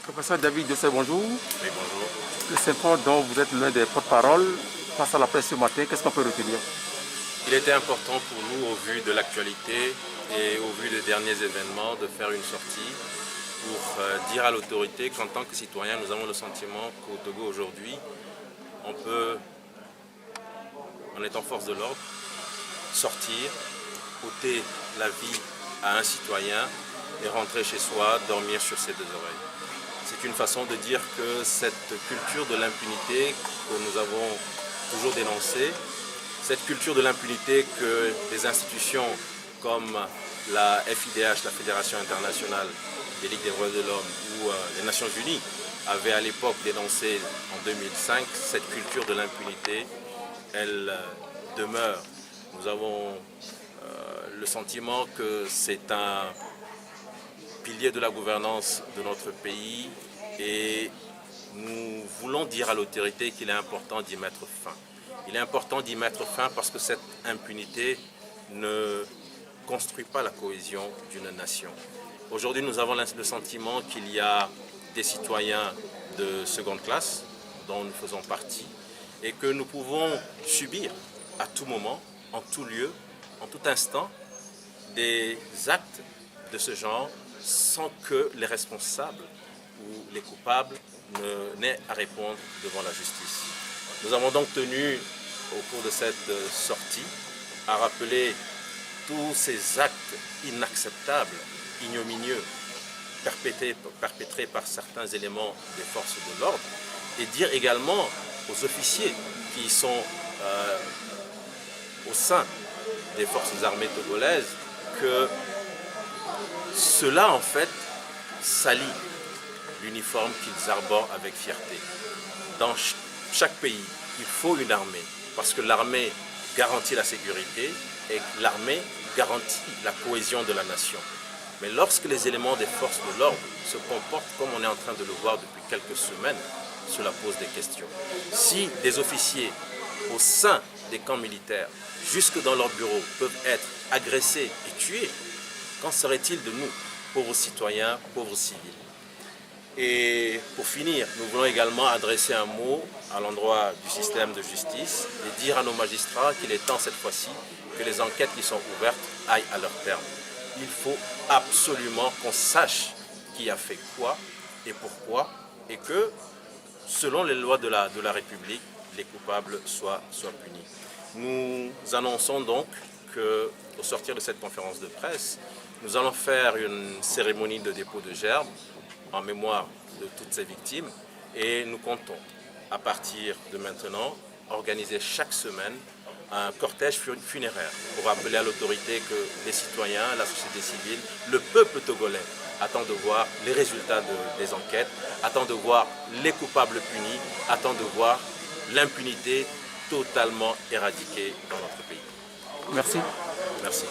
Professeur David Dossé, bonjour. Oui, bonjour. Le symptôme dont vous êtes l'un des porte-parole face à la presse ce matin, qu'est-ce qu'on peut retenir? Il était important pour nous, au vu de l'actualité et au vu des derniers événements, de faire une sortie pour dire à l'autorité qu'en tant que citoyen, nous avons le sentiment qu'au Togo aujourd'hui, on peut, en étant force de l'ordre, sortir, ôter la vie à un citoyen et rentrer chez soi, dormir sur ses deux oreilles. C'est une façon de dire que cette culture de l'impunité que nous avons toujours dénoncée, cette culture de l'impunité que les institutions comme la FIDH, la Fédération internationale des Ligues des droits de l'homme, ou les Nations Unies avaient à l'époque dénoncée en 2005, cette culture de l'impunité, elle demeure. Nous avons le sentiment que c'est un pilier de la gouvernance de notre pays et nous voulons dire à l'autorité qu'il est important d'y mettre fin. Il est important d'y mettre fin parce que cette impunité ne construit pas la cohésion d'une nation. Aujourd'hui, nous avons le sentiment qu'il y a des citoyens de seconde classe, dont nous faisons partie, et que nous pouvons subir à tout moment, en tout lieu, en tout instant, des actes de ce genre sans que les responsables ou les coupables n'aient à répondre devant la justice. Nous avons donc tenu, au cours de cette sortie, à rappeler tous ces actes inacceptables, ignominieux, perpétrés par certains éléments des forces de l'ordre, et dire également aux officiers qui sont au sein des forces armées togolaises que cela, en fait, salit l'uniforme qu'ils arborent avec fierté. Dans chaque pays, il faut une armée, parce que l'armée garantit la sécurité et l'armée garantit la cohésion de la nation. Mais lorsque les éléments des forces de l'ordre se comportent comme on est en train de le voir depuis quelques semaines, cela pose des questions. Si des officiers au sein des camps militaires, jusque dans leurs bureaux, peuvent être agressés et tués, qu'en serait-il de nous, pauvres citoyens, pauvres civils? Et pour finir, nous voulons également adresser un mot à l'endroit du système de justice et dire à nos magistrats qu'il est temps cette fois-ci que les enquêtes qui sont ouvertes aillent à leur terme. Il faut absolument qu'on sache qui a fait quoi et pourquoi et que, selon les lois de la République, les coupables soient punis. Nous annonçons donc qu'au sortir de cette conférence de presse, nous allons faire une cérémonie de dépôt de gerbes en mémoire de toutes ces victimes et nous comptons, à partir de maintenant, organiser chaque semaine un cortège funéraire pour rappeler à l'autorité que les citoyens, la société civile, le peuple togolais attend de voir les résultats des enquêtes, attend de voir les coupables punis, attend de voir l'impunité totalement éradiquée dans notre pays. Merci. Merci.